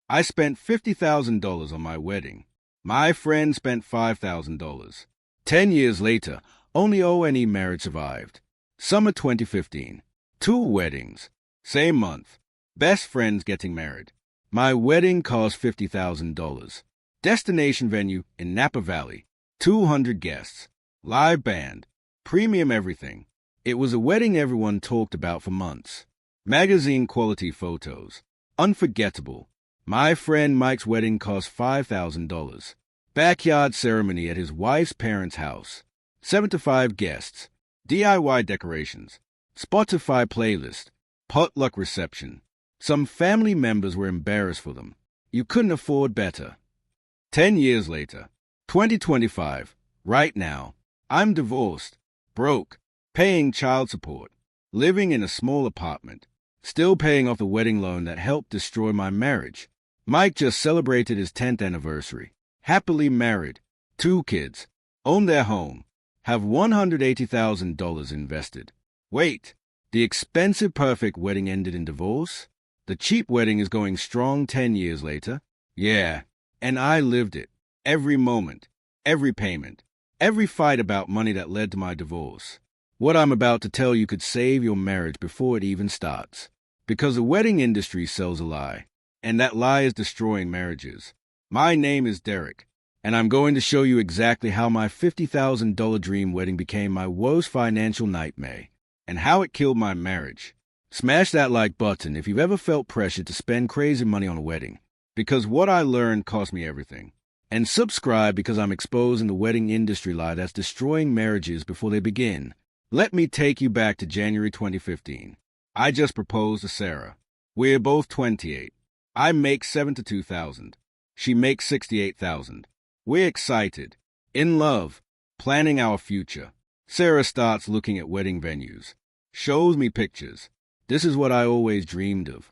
I spent $50,000 on my wedding. My friend spent $5,000. 10 years later, only O&E marriage survived. Summer 2015. Two weddings. Same month. Best friends getting married. My wedding cost $50,000. Destination venue in Napa Valley. 200 guests. Live band. Premium everything. It was a wedding everyone talked about for months. Magazine quality photos. Unforgettable. My friend Mike's wedding cost $5,000. Backyard ceremony at his wife's parents' house. 75 guests. DIY decorations. Spotify playlist. Potluck reception. Some family members were embarrassed for them. You couldn't afford better. 10 years later. 2025. Right now. I'm divorced. Broke. Paying child support. Living in a small apartment. Still paying off the wedding loan that helped destroy my marriage. Mike just celebrated his 10th anniversary. Happily married. 2 kids. Own their home. Have $180,000 invested. Wait. The expensive perfect wedding ended in divorce? The cheap wedding is going strong 10 years later? Yeah. And I lived it. Every moment. Every payment. Every fight about money that led to my divorce. What I'm about to tell you could save your marriage before it even starts. Because the wedding industry sells a lie. And that lie is destroying marriages. My name is Derek, and I'm going to show you exactly how my $50,000 dream wedding became my worst financial nightmare, and how it killed my marriage. Smash that like button if you've ever felt pressure to spend crazy money on a wedding, because what I learned cost me everything. And subscribe because I'm exposing the wedding industry lie that's destroying marriages before they begin. Let me take you back to January 2015. I just proposed to Sarah. We're both 28. I make $72,000. She makes $68,000. We're excited, in love, planning our future. Sarah starts looking at wedding venues, shows me pictures. This is what I always dreamed of.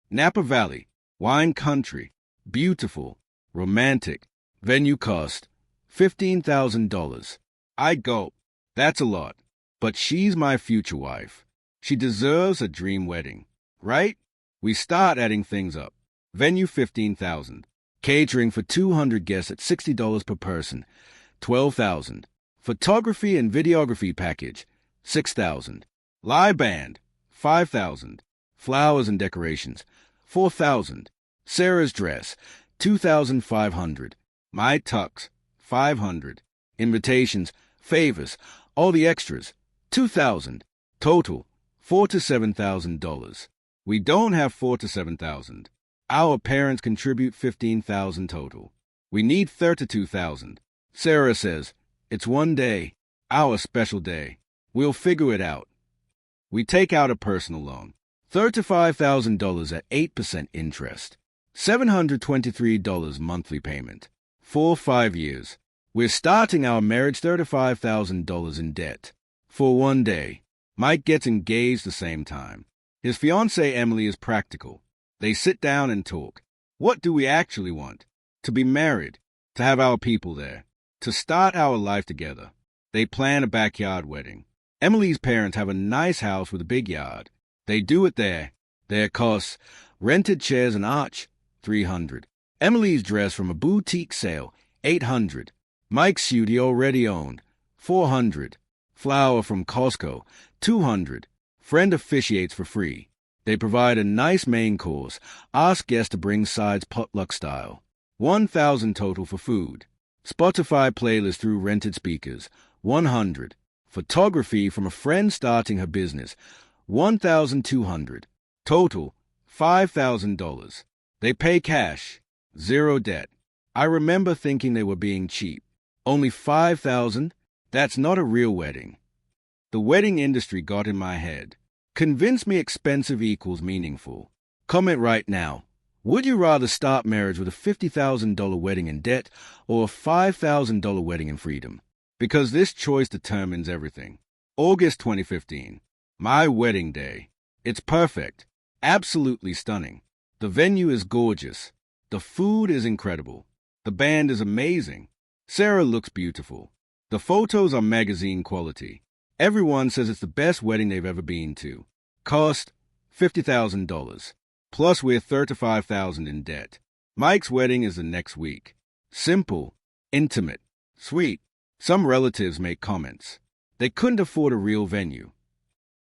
Napa Valley, wine country, beautiful, romantic. Venue cost $15,000. I gulp. That's a lot. But she's my future wife. She deserves a dream wedding, right? We start adding things up. Venue $15,000. Catering for 200 guests at $60 per person, $12,000. Photography and videography package, $6,000. Live band, $5,000. Flowers and decorations, $4,000. Sarah's dress, $2,500. My tux, $500. Invitations, favors, all the extras, $2,000. Total, $4,000 to $7,000. We don't have $4,000 to $7,000. Our parents contribute $15,000 total. We need $32,000. Sarah says, it's one day, our special day. We'll figure it out. We take out a personal loan, $35,000 at 8% interest, $723 monthly payment, 4-5 years. We're starting our marriage $35,000 in debt. For one day, Mike gets engaged the same time. His fiancée Emily is practical. They sit down and talk. What do we actually want? To be married, to have our people there, to start our life together. They plan a backyard wedding. Emily's parents have a nice house with a big yard. They do it there. Their costs, rented chairs and arch, $300. Emily's dress from a boutique sale, $800. Mike's suit he already owned, $400. Flour from Costco, $200. Friend officiates for free. They provide a nice main course. Ask guests to bring sides potluck style. $1,000 total for food. Spotify playlist through rented speakers, $100. Photography from a friend starting her business, $1,200. Total, $5,000. They pay cash, zero debt. I remember thinking they were being cheap. Only $5,000? That's not a real wedding. The wedding industry got in my head. Convince me expensive equals meaningful. Comment right now. Would you rather start marriage with a $50,000 wedding in debt or a $5,000 wedding in freedom? Because this choice determines everything. August 2015. My wedding day. It's perfect. Absolutely stunning. The venue is gorgeous. The food is incredible. The band is amazing. Sarah looks beautiful. The photos are magazine quality. Everyone says it's the best wedding they've ever been to. Cost $50,000. Plus we're $35,000 in debt. Mike's wedding is the next week. Simple, intimate, sweet. Some relatives make comments. They couldn't afford a real venue.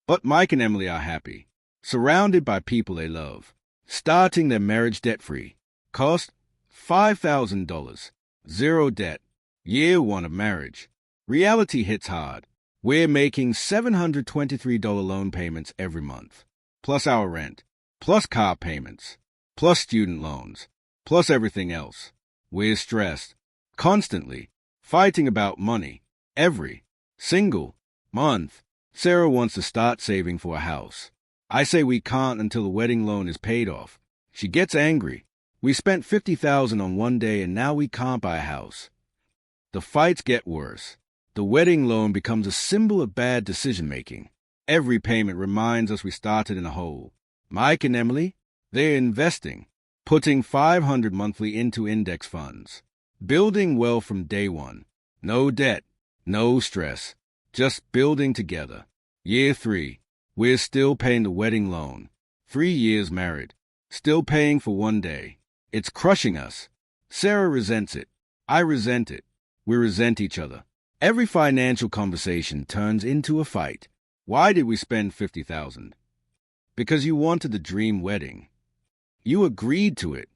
But Mike and Emily are happy, surrounded by people they love, starting their marriage debt-free. Cost $5,000. Zero debt. Year 1 of marriage. Reality hits hard. We're making $723 loan payments every month, plus our rent, plus car payments, plus student loans, plus everything else. We're stressed, constantly, fighting about money, every single month. Sarah wants to start saving for a house. I say we can't until the wedding loan is paid off. She gets angry. We spent $50,000 on one day and now we can't buy a house. The fights get worse. The wedding loan becomes a symbol of bad decision-making. Every payment reminds us we started in a hole. Mike and Emily, they're investing, putting $500 monthly into index funds, building wealth from day one. No debt, no stress, just building together. Year 3, we're still paying the wedding loan. 3 years married, still paying for one day. It's crushing us. Sarah resents it. I resent it. We resent each other. Every financial conversation turns into a fight. Why did we spend $50,000? Because you wanted the dream wedding. You agreed to it.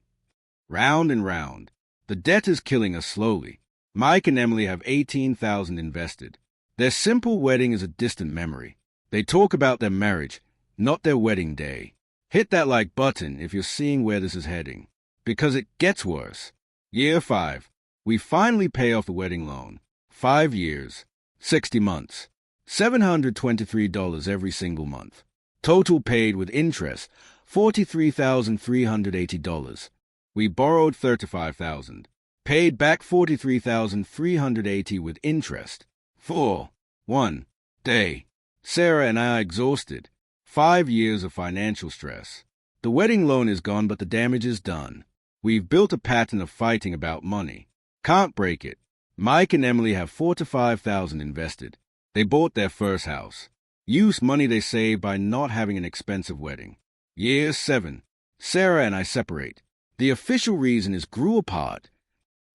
Round and round. The debt is killing us slowly. Mike and Emily have $18,000 invested. Their simple wedding is a distant memory. They talk about their marriage, not their wedding day. Hit that like button if you're seeing where this is heading. Because it gets worse. Year 5. We finally pay off the wedding loan. 5 years, 60 months, $723 every single month. Total paid with interest, $43,380. We borrowed $35,000, paid back $43,380 with interest. 1 day. Sarah and I are exhausted. 5 years of financial stress. The wedding loan is gone, but the damage is done. We've built a pattern of fighting about money. Can't break it. Mike and Emily have $4,000 to $5,000 invested. They bought their first house. Used money they saved by not having an expensive wedding. Year 7. Sarah and I separate. The official reason is grew apart.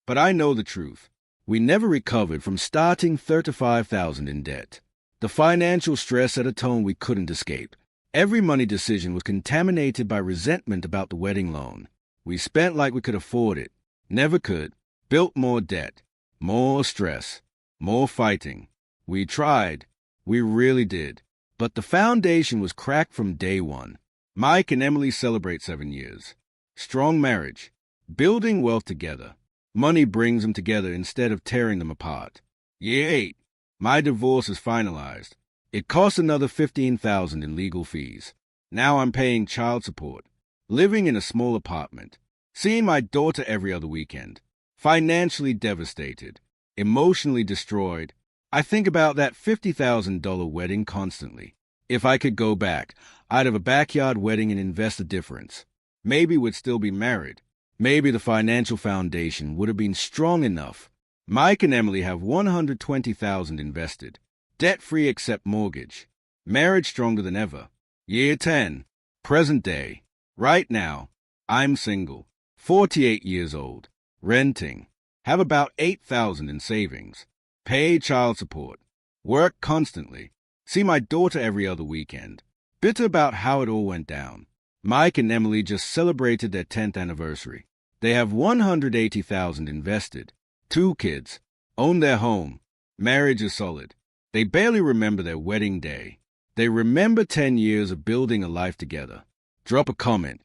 But I know the truth. We never recovered from starting $35,000 in debt. The financial stress at a tone we couldn't escape. Every money decision was contaminated by resentment about the wedding loan. We spent like we could afford it. Never could. Built more debt. More stress, more fighting. We tried. We really did. But the foundation was cracked from day one. Mike and Emily celebrate 7 years. Strong marriage. Building wealth together. Money brings them together instead of tearing them apart. Year 8. My divorce is finalized. It cost another $15,000 in legal fees. Now I'm paying child support. Living in a small apartment. Seeing my daughter every other weekend. Financially devastated, emotionally destroyed. I think about that $50,000 wedding constantly. If I could go back, I'd have a backyard wedding and invest the difference. Maybe we'd still be married. Maybe the financial foundation would have been strong enough. Mike and Emily have $120,000 invested, debt-free except mortgage. Marriage stronger than ever. Year 10, present day. Right now, I'm single, 48 years old. Renting, have about $8,000 in savings, pay child support, work constantly, see my daughter every other weekend, bitter about how it all went down. Mike and Emily just celebrated their 10th anniversary. They have $180,000 invested, 2 kids, own their home, marriage is solid. They barely remember their wedding day. They remember 10 years of building a life together. Drop a comment.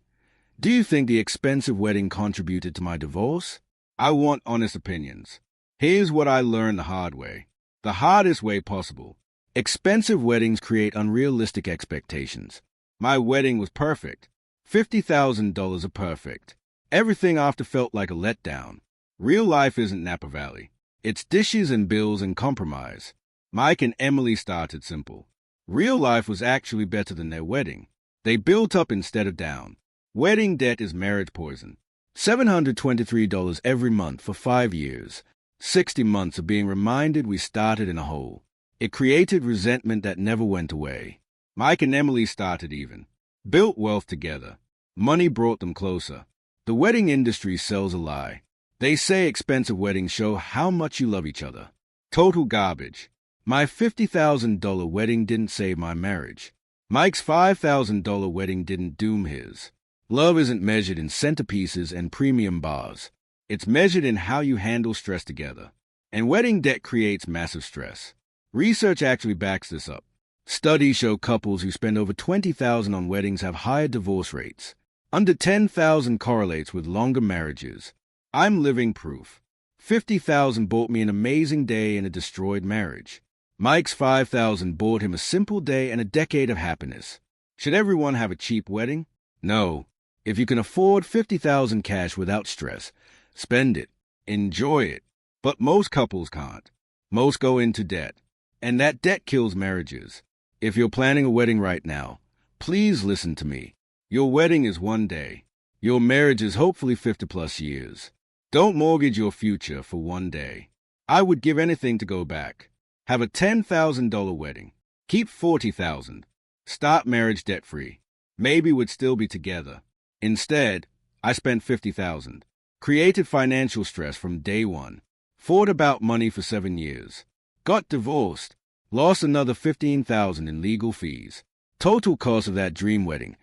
Do you think the expensive wedding contributed to my divorce? I want honest opinions. Here's what I learned the hard way. The hardest way possible. Expensive weddings create unrealistic expectations. My wedding was perfect. $50,000 are perfect. Everything after felt like a letdown. Real life isn't Napa Valley. It's dishes and bills and compromise. Mike and Emily started simple. Real life was actually better than their wedding. They built up instead of down. Wedding debt is marriage poison. $723 every month for 5 years. 60 months of being reminded we started in a hole. It created resentment that never went away. Mike and Emily started even. Built wealth together. Money brought them closer. The wedding industry sells a lie. They say expensive weddings show how much you love each other. Total garbage. My $50,000 wedding didn't save my marriage. Mike's $5,000 wedding didn't doom his. Love isn't measured in centerpieces and premium bars. It's measured in how you handle stress together. And wedding debt creates massive stress. Research actually backs this up. Studies show couples who spend over $20,000 on weddings have higher divorce rates. Under $10,000 correlates with longer marriages. I'm living proof. $50,000 bought me an amazing day and a destroyed marriage. Mike's $5,000 bought him a simple day and a decade of happiness. Should everyone have a cheap wedding? No. If you can afford $50,000 cash without stress, spend it. Enjoy it. But most couples can't. Most go into debt. And that debt kills marriages. If you're planning a wedding right now, please listen to me. Your wedding is one day. Your marriage is hopefully 50+ years. Don't mortgage your future for one day. I would give anything to go back. Have a $10,000 wedding. Keep $40,000. Start marriage debt-free. Maybe we'd still be together. Instead, I spent $50,000. Created financial stress from day one. Fought about money for 7 years. Got divorced. Lost another $15,000 in legal fees. Total cost of that dream wedding,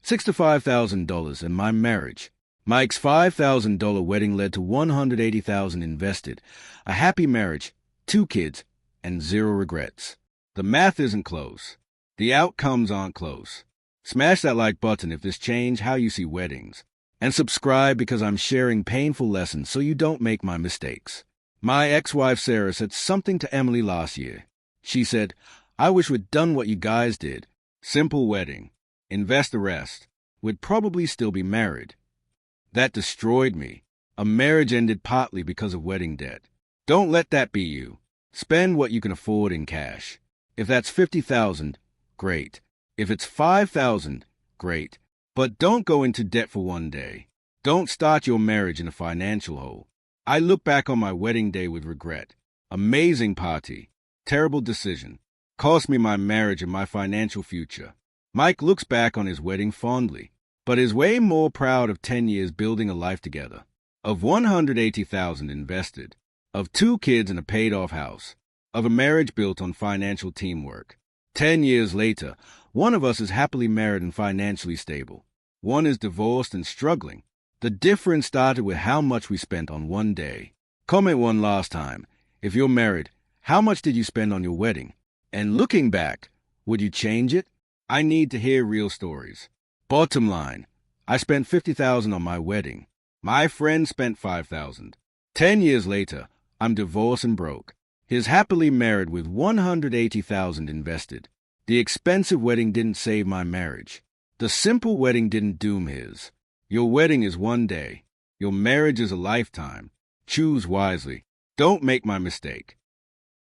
$65,000, and my marriage. Mike's $5,000 wedding led to $180,000 invested. A happy marriage, 2 kids, and 0 regrets. The math isn't close. The outcomes aren't close. Smash that like button if this changed how you see weddings. And subscribe because I'm sharing painful lessons so you don't make my mistakes. My ex-wife Sarah said something to Emily last year. She said, "I wish we'd done what you guys did. Simple wedding. Invest the rest. We'd probably still be married." That destroyed me. A marriage ended partly because of wedding debt. Don't let that be you. Spend what you can afford in cash. If that's $50,000, great. If it's $5,000, great. But don't go into debt for one day. Don't start your marriage in a financial hole. I look back on my wedding day with regret. Amazing party. Terrible decision. Cost me my marriage and my financial future. Mike looks back on his wedding fondly, but is way more proud of 10 years building a life together. Of $180,000 invested. Of 2 kids and a paid-off house. Of a marriage built on financial teamwork. 10 years later, one of us is happily married and financially stable. One is divorced and struggling. The difference started with how much we spent on one day. Comment one last time. If you're married, how much did you spend on your wedding? And looking back, would you change it? I need to hear real stories. Bottom line, I spent $50,000 on my wedding. My friend spent $5,000. 10 years later, I'm divorced and broke. He's happily married with $180,000 invested. The expensive wedding didn't save my marriage. The simple wedding didn't doom his. Your wedding is one day. Your marriage is a lifetime. Choose wisely. Don't make my mistake.